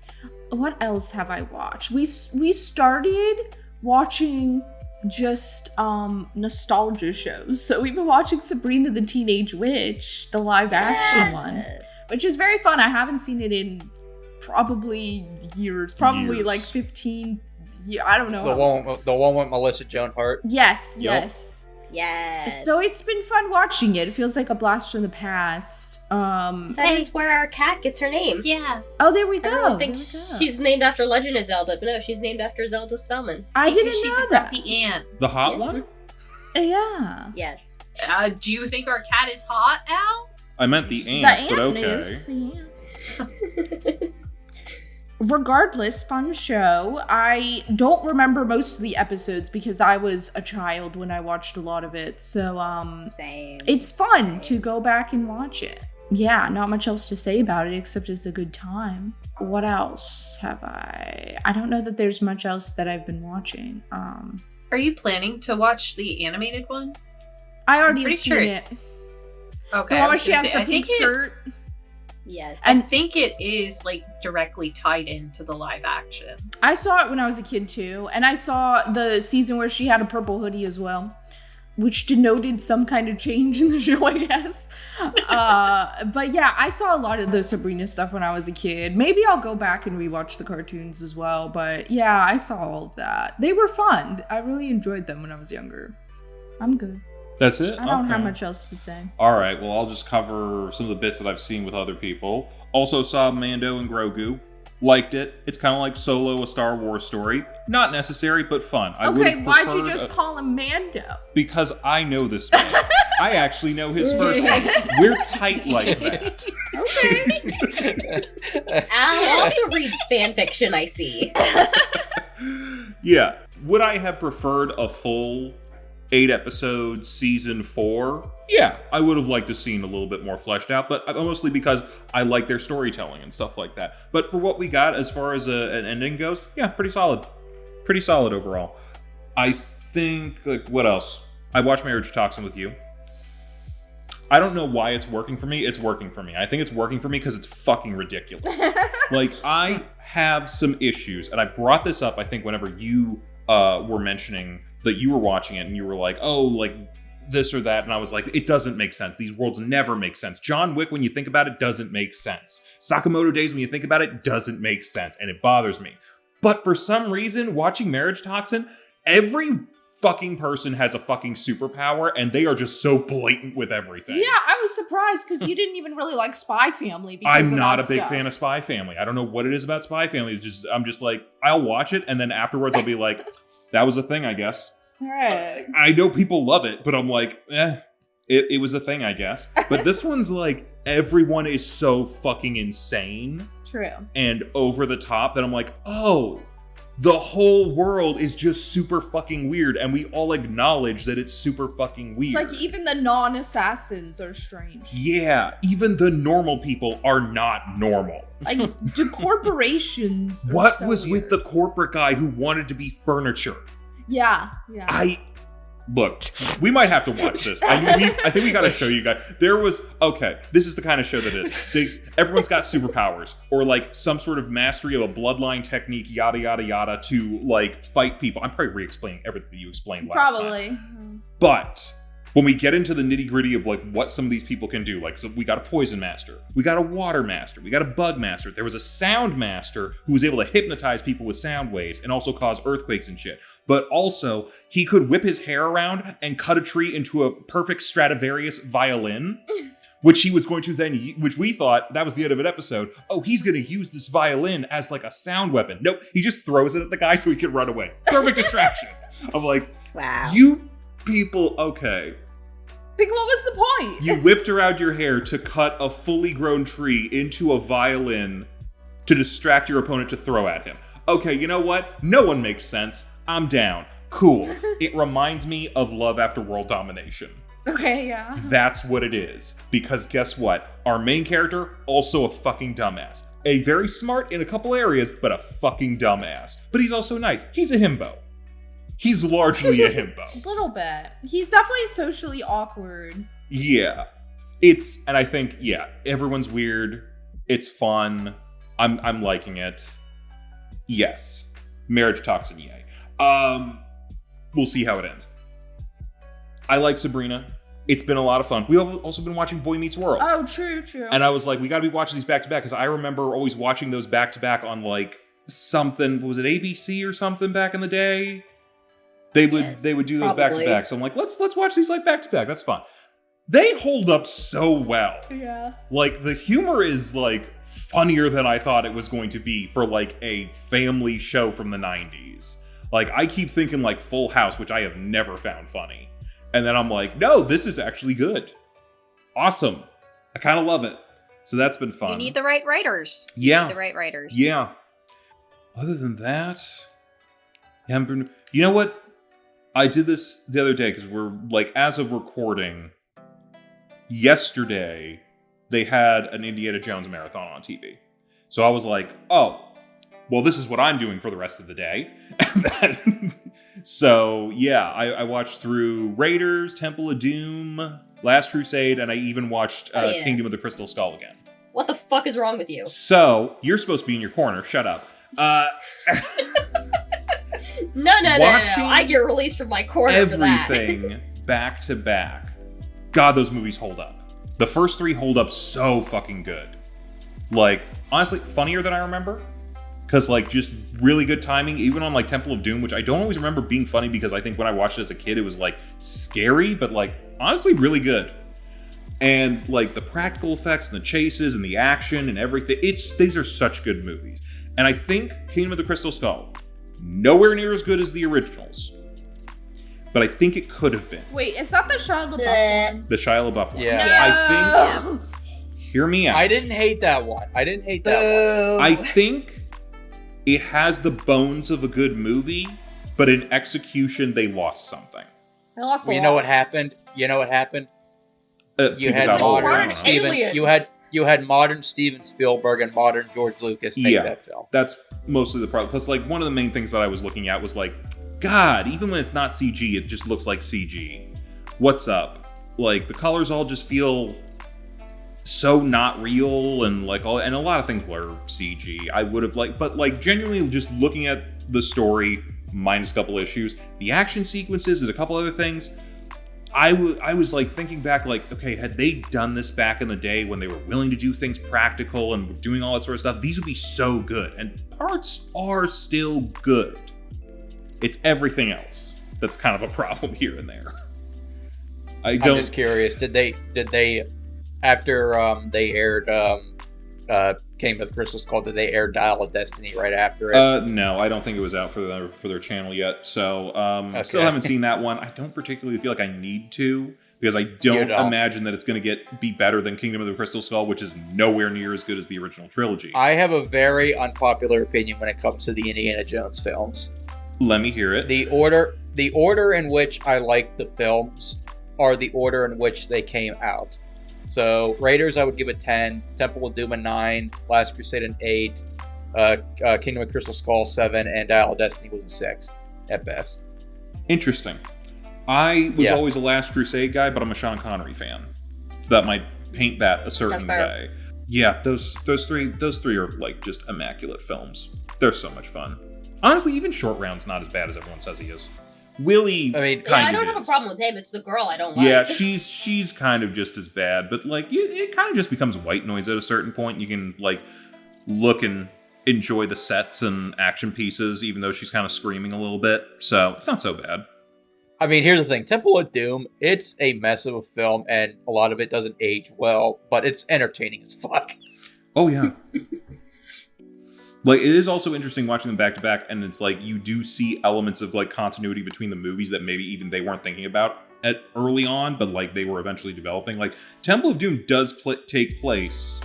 What else have I watched? We started watching just nostalgia shows. So we've been watching Sabrina the Teenage Witch, the live action one, which is very fun. I haven't seen it in probably years, like 15 I don't know. The one with Melissa Joan Hart. Yes, Yep. yes. Yes. So it's been fun watching it. It feels like a blast from the past. That is where our cat gets her name. Yeah. Oh, there we I go. don't think There we go. she's named after Legend of Zelda, but no, she's named after Zelda Spellman. I didn't She's know a that. grumpy ant. The hot Yeah. one? Yeah. Yes. Do you think our cat is hot, Al? I meant the The ant, but ant okay. is. The ant. Regardless, fun show. I don't remember most of the episodes because I was a child when I watched a lot of it. So, Same. it's fun Same. to go back and watch it. Yeah, not much else to say about it except it's a good time. What else have I don't know that there's much else that I've been watching. Are you planning to watch the animated one? I already have pretty seen sure- it. Okay. The I one where was she gonna has say, the I pink think skirt. Yes. I think it is like directly tied into the live action. I saw it when I was a kid too, and I saw the season where she had a purple hoodie as well, which denoted some kind of change in the show, I guess. But yeah, I saw a lot of the Sabrina stuff when I was a kid. Maybe I'll go back and rewatch the cartoons as well, but yeah, I saw all of that. They were fun. I really enjoyed them when I was younger. I'm good. That's it? I don't Okay. have much else to say. All right, well, I'll just cover some of the bits that I've seen with other people. Also saw Mando and Grogu. Liked it. It's kind of like Solo, a Star Wars story. Not necessary, but fun. I Okay, would've why'd you preferred just call him Mando? Because I know this man. I actually know his first name. We're tight like that. Okay. Al also reads fan fiction, I see. Yeah. Would I have preferred a full 8-episode season 4? Yeah, I would have liked to seen a little bit more fleshed out, but mostly because I like their storytelling and stuff like that. But for what we got as far as an ending goes, yeah, pretty solid. Pretty solid overall. I think, like, what else? I watched Marriage Toxin with you. I don't know why it's working for me. It's working for me. I think it's working for me because it's fucking ridiculous. Like, I have some issues, and I brought this up, I think, whenever you were mentioning that you were watching it, and you were like, oh, like, this or that, and I was like, it doesn't make sense. These worlds never make sense. John Wick, when you think about it, doesn't make sense. Sakamoto Days, when you think about it, doesn't make sense, and it bothers me. But for some reason, watching Marriage Toxin, every fucking person has a fucking superpower, and they are just so blatant with everything. Yeah, I was surprised because you didn't even really like Spy Family. Because I'm of not a that big stuff. fan of Spy Family. I don't know what it is about Spy Family. It's just, I'm just like, I'll watch it, and then afterwards I'll be like, that was a thing, I guess. Right. I know people love it, but I'm like, it was a thing, I guess. But this one's like, everyone is so fucking insane True. and over the top that I'm like, oh, the whole world is just super fucking weird, and we all acknowledge that it's super fucking weird. It's like even the non-assassins are strange. Yeah, even the normal people are not normal. Like the corporations. are What so was with weird. the corporate guy who wanted to be furniture? Yeah. Look, we might have to watch this. I think we got to show you guys. This is the kind of show that it is. Everyone's got superpowers or like some sort of mastery of a bloodline technique, yada, yada, yada, to like fight people. I'm probably re-explaining everything that you explained last time. Probably. But when we get into the nitty-gritty of like what some of these people can do, like, so we got a poison master, we got a water master, we got a bug master, there was a sound master who was able to hypnotize people with sound waves and also cause earthquakes and shit. But also, he could whip his hair around and cut a tree into a perfect Stradivarius violin, which he was going to then, which we thought that was the end of an episode. Oh, he's going to use this violin as like a sound weapon. Nope, he just throws it at the guy so he can run away. Perfect distraction. I'm like, Wow. you people, okay. Think what was the point? You whipped around your hair to cut a fully grown tree into a violin to distract your opponent to throw at him. Okay, you know what? No one makes sense. I'm down. Cool. It reminds me of Love After World Domination. Okay, yeah. That's what it is. Because guess what? Our main character, also a fucking dumbass. A very smart in a couple areas, but a fucking dumbass. But he's also nice. He's a himbo. He's largely a himbo. A little bit. He's definitely socially awkward. Yeah. And I think, yeah, everyone's weird. It's fun. I'm liking it. Yes. Marriage Toxin, yay. We'll see how it ends. I like Sabrina. It's been a lot of fun. We've also been watching Boy Meets World. Oh, true. And I was like, we gotta be watching these back to back, because I remember always watching those back to back on like something, was it ABC or something back in the day? They would do those back to back. So I'm like, let's watch these like back to back. That's fun. They hold up so well. Yeah. Like the humor is like funnier than I thought it was going to be for like a family show from the 90s. Like I keep thinking like Full House, which I have never found funny. And then I'm like, no, this is actually good. Awesome. I kind of love it. So that's been fun. You need the right writers. Yeah. You need the right writers. Yeah. Other than that, you know what? I did this the other day because we're like, as of recording, yesterday they had an Indiana Jones marathon on TV. So I was like, oh, well, this is what I'm doing for the rest of the day. So yeah, I watched through Raiders, Temple of Doom, Last Crusade, and I even watched Kingdom of the Crystal Skull again. What the fuck is wrong with you? So you're supposed to be in your corner. Shut up. No. I get released from my corner for that. Everything back to back. God, those movies hold up. The first three hold up so fucking good. Like, honestly, funnier than I remember. Because, like, just really good timing. Even on, like, Temple of Doom, which I don't always remember being funny because I think when I watched it as a kid, it was, like, scary. But, like, honestly, really good. And, like, the practical effects and the chases and the action and everything. These are such good movies. And I think Kingdom of the Crystal Skull, nowhere near as good as the originals. But I think it could have been. Wait, is that the Shia LaBeouf one? The Shia LaBeouf one. Yeah. I think... Hear me out. I didn't hate that one. Boo. I think it has the bones of a good movie, but in execution, they lost something. I lost a You lot. know what happened? You People had got modern over it. Steven. Aliens. You had modern Steven Spielberg and modern George Lucas make that film. That's mostly the problem. Plus, like, one of the main things that I was looking at was like, God, even when it's not CG, it just looks like CG. What's up? Like, the colors all just feel so not real, and like and a lot of things were CG. I would have but like genuinely just looking at the story, minus a couple issues, the action sequences and a couple other things, I was like thinking back, like, okay, had they done this back in the day when they were willing to do things practical and doing all that sort of stuff, these would be so good. And parts are still good. It's everything else that's kind of a problem here and there. I'm just curious. Did they after they aired Kingdom of the Crystal Skull, did they air Dial of Destiny right after it? No, I don't think it was out for their channel yet. So still Okay. haven't seen that one. I don't particularly feel like I need to, because I don't imagine that it's going to be better than Kingdom of the Crystal Skull, which is nowhere near as good as the original trilogy. I have a very unpopular opinion when it comes to the Indiana Jones films. Let me hear it. The order in which I like the films are the order in which they came out. So Raiders, I would give a 10. Temple of Doom a 9. Last Crusade an 8. Kingdom of Crystal Skull 7, and Dial of Destiny was a 6 at best. Interesting. I was always a Last Crusade guy, but I'm a Sean Connery fan, so that might paint that a certain way. Yeah, those three are like just immaculate films. They're so much fun. Honestly, even Short Round's not as bad as everyone says he is. Willie, I mean, I don't have a problem with him. It's the girl I don't like. Yeah, she's kind of just as bad, but like it kind of just becomes white noise at a certain point. You can like look and enjoy the sets and action pieces, even though she's kind of screaming a little bit. So it's not so bad. I mean, here's the thing. Temple of Doom, it's a mess of a film, and a lot of it doesn't age well, but it's entertaining as fuck. Oh, yeah. Like, it is also interesting watching them back to back, and it's like, you do see elements of, like, continuity between the movies that maybe even they weren't thinking about early on, but, like, they were eventually developing. Like, Temple of Doom does take place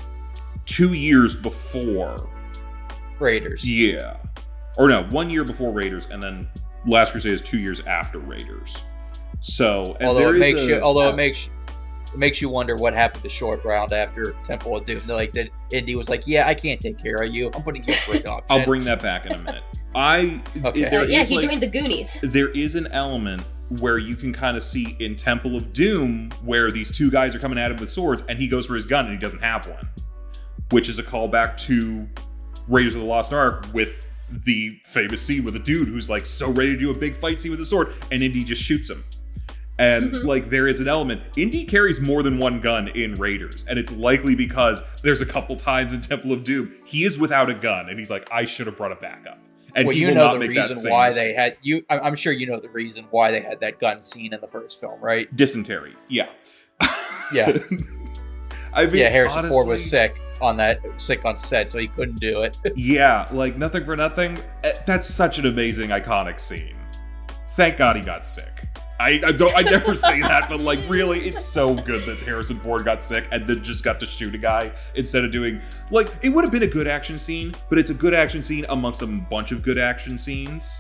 2 years before Raiders. Yeah. Or no, 1 year before Raiders, and then Last Crusade is 2 years after Raiders. So, and it makes you wonder what happened to Short Round after Temple of Doom. Indy was like, "Yeah, I can't take care of you. I'm putting you for adoption." I'll bring that back in a minute. He joined the Goonies. There is an element where you can kind of see in Temple of Doom where these two guys are coming at him with swords, and he goes for his gun and he doesn't have one, which is a callback to Raiders of the Lost Ark with the famous scene with a dude who's like so ready to do a big fight scene with a sword, and Indy just shoots him. And, like, there is an element. Indy carries more than one gun in Raiders, and it's likely because there's a couple times in Temple of Doom, he is without a gun, and he's like, I should have brought it back up. And well, he you will know not the make that reason same why mistake. they had you. I'm sure you know the reason why they had that gun scene in the first film, right? Dysentery, yeah. Yeah. I mean, Yeah, Harrison honestly, Ford was sick on set, so he couldn't do it. Yeah, like, nothing for nothing. That's such an amazing, iconic scene. Thank God he got sick. I never say that, but, like, really, it's so good that Harrison Ford got sick and then just got to shoot a guy instead of doing, like, it would have been a good action scene, but it's a good action scene amongst a bunch of good action scenes.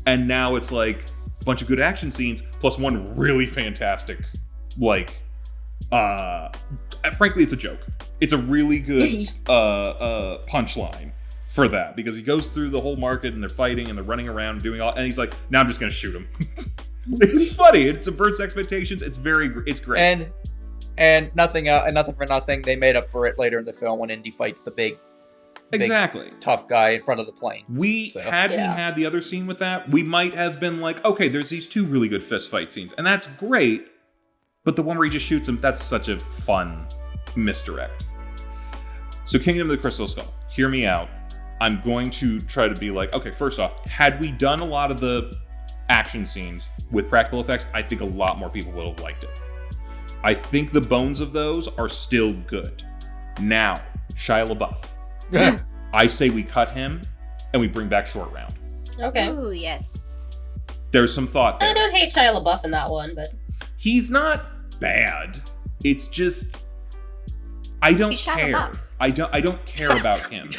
And now it's, like, a bunch of good action scenes plus one really fantastic, like, frankly, it's a joke. It's a really good punchline for that, because he goes through the whole market and they're fighting and they're running around and doing all, and he's like, now I'm just gonna shoot him. It's funny. It subverts expectations. It's great. And nothing for nothing. They made up for it later in the film when Indy fights the big tough guy in front of the plane. We had the other scene with that, we might have been like, okay, there's these two really good fist fight scenes, and that's great. But the one where he just shoots him, that's such a fun misdirect. So Kingdom of the Crystal Skull, hear me out. I'm going to try to be like, okay, first off, had we done a lot of the action scenes with practical effects, I think a lot more people would have liked it. I think the bones of those are still good. Now, Shia LaBeouf. I say we cut him and we bring back Short Round. Okay. Ooh, yes. There's some thought there. I don't hate Shia LaBeouf in that one, but... He's not bad. It's just... I don't He's Shia care. LaBeouf. I don't care about him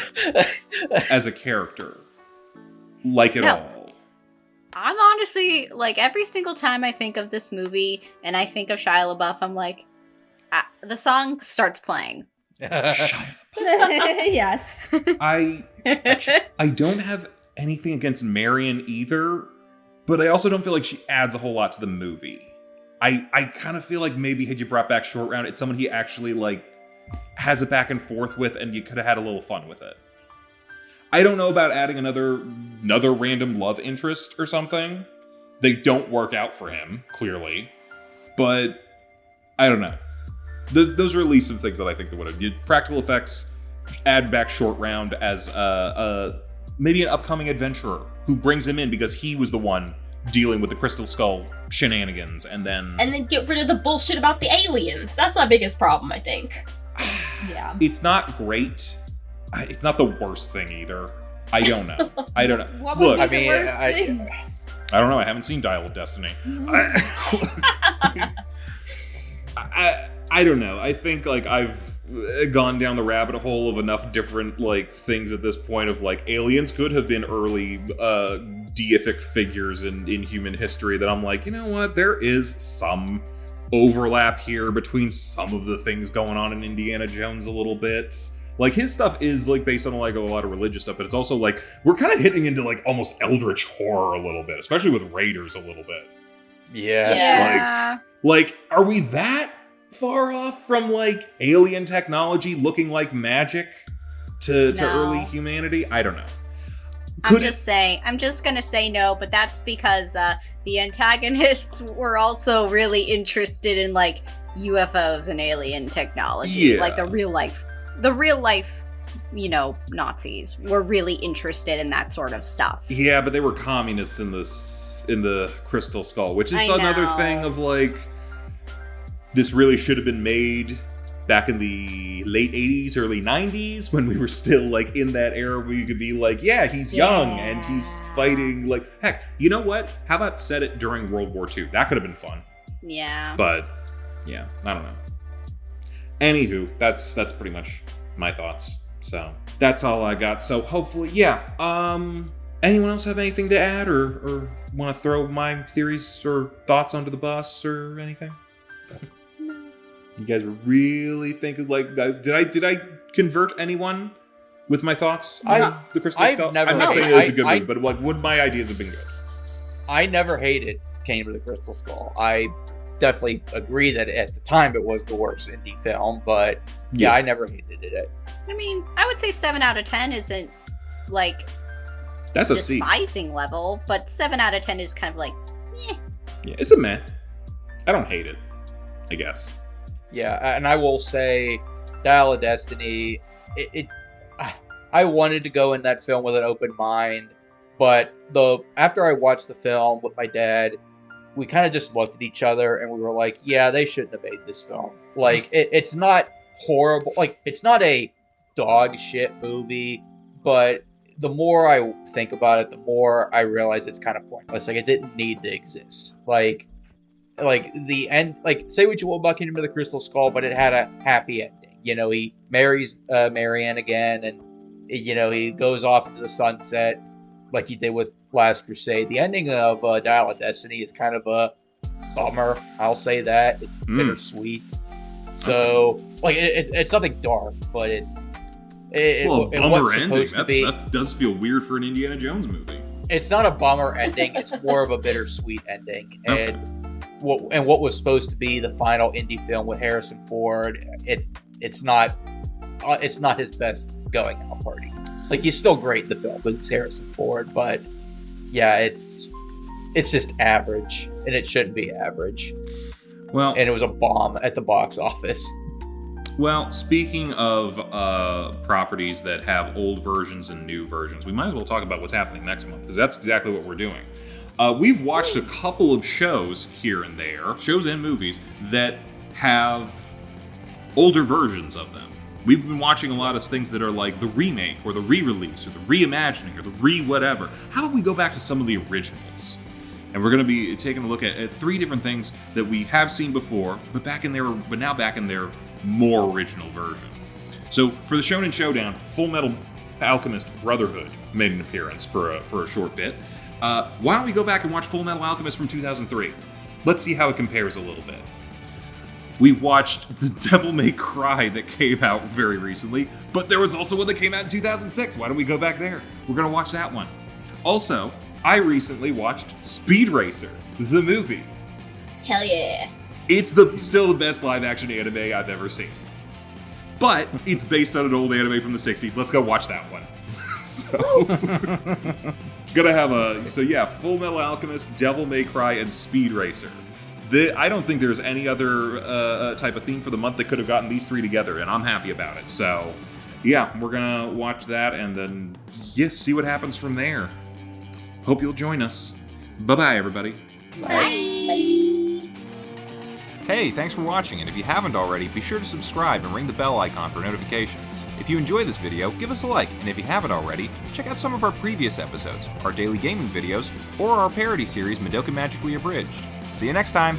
as a character. Like at all. I'm honestly, like, every single time I think of this movie and I think of Shia LaBeouf, I'm like, the song starts playing. Shia. Yes. I don't have anything against Marion either, but I also don't feel like she adds a whole lot to the movie. I kind of feel like maybe had you brought back Short Round, it's someone he actually, like, has it back and forth with, and you could have had a little fun with it. I don't know about adding another random love interest or something. They don't work out for him, clearly. But I don't know. Those are at least some things that I think that would have. Practical effects, add back Short Round as maybe an upcoming adventurer who brings him in because he was the one dealing with the Crystal Skull shenanigans, and then get rid of the bullshit about the aliens. That's my biggest problem, I think. Yeah. It's not great. It's not the worst thing either. I don't know. What Look, would be the worst thing? I don't know. I haven't seen Dial of Destiny. I don't know. I think, like, I've gone down the rabbit hole of enough different, like, things at this point of, like, aliens could have been early deific figures in human history that I'm like, you know what? There is some overlap here between some of the things going on in Indiana Jones a little bit. Like, his stuff is, like, based on, like, a lot of religious stuff, but it's also, like, we're kind of hitting into, like, almost eldritch horror a little bit, especially with Raiders a little bit. Yes. Yeah. Like, are we that far off from, like, alien technology looking like magic to early humanity? I don't know. I'm just gonna say no, but that's because the antagonists were also really interested in, like, UFOs and alien technology. Yeah. Like, the real life, you know, Nazis were really interested in that sort of stuff. Yeah, but they were communists in the Crystal Skull, which is another thing of, like, this really should have been made back in the late 80s, early 90s, when we were still, like, in that era where you could be like, yeah, he's young and he's fighting, like, heck, you know what? How about set it during World War II? That could have been fun. Yeah. But, yeah, I don't know. Anywho, that's pretty much my thoughts. So, that's all I got. So, hopefully, yeah. Anyone else have anything to add or want to throw my theories or thoughts under the bus or anything? You guys were really thinking, like, did I convert anyone with my thoughts on the Crystal Skull? I'm not saying it's a good one, but, like, would my ideas have been good? I never hated Kingdom of the Crystal Skull. I definitely agree that at the time it was the worst indie film, but yeah, I never hated it. I mean, I would say 7 out of 10 isn't, like, that's a C. despising level, but 7 out of 10 is kind of like, eh. Yeah, it's a meh. I don't hate it, I guess. Yeah, and I will say, Dial of Destiny, I wanted to go in that film with an open mind, but after I watched the film with my dad, we kind of just looked at each other and we were like, yeah, they shouldn't have made this film. Like, it's not horrible. Like, it's not a dog shit movie, but the more I think about it, the more I realize it's kind of pointless. Like, it didn't need to exist. Like the end, like, say what you will about Kingdom of the Crystal Skull, but it had a happy ending. You know, he marries Marianne again, and, you know, he goes off into the sunset like he did with Last Crusade. The ending of Dial of Destiny is kind of a bummer. I'll say that. It's bittersweet. So, like, it's nothing dark, but a bummer ending. That does feel weird for an Indiana Jones movie. It's not a bummer ending. It's more of a bittersweet ending. Okay. And what was supposed to be the final indie film with Harrison Ford, it's not his best going out party. Like, he's still great in the film, but it's Harrison Ford. But yeah, it's just average, and it shouldn't be average. Well, and it was a bomb at the box office. Well, speaking of properties that have old versions and new versions, we might as well talk about what's happening next month, because that's exactly what we're doing. We've watched a couple of shows here and there, shows and movies, that have older versions of them. We've been watching a lot of things that are like the remake, or the re-release, or the reimagining, or the re-whatever. How about we go back to some of the originals? And we're going to be taking a look at 3 different things that we have seen before, but now back in their more original version. So for the Shonen Showdown, Full Metal Alchemist Brotherhood made an appearance for a short bit. Why don't we go back and watch Full Metal Alchemist from 2003? Let's see how it compares a little bit. We watched The Devil May Cry that came out very recently, but there was also one that came out in 2006. Why don't we go back there? We're going to watch that one. Also, I recently watched Speed Racer, the movie. Hell yeah. It's still the best live-action anime I've ever seen. But it's based on an old anime from the 60s. Let's go watch that one. Gonna have Full Metal Alchemist, Devil May Cry, and Speed Racer. I don't think there's any other type of theme for the month that could have gotten these 3 together, and I'm happy about it. So, yeah, we're gonna watch that and then, see what happens from there. Hope you'll join us. Bye-bye, everybody. Bye. Hey, thanks for watching, and if you haven't already, be sure to subscribe and ring the bell icon for notifications. If you enjoy this video, give us a like, and if you haven't already, check out some of our previous episodes, our daily gaming videos, or our parody series Madoka Magically Abridged. See you next time!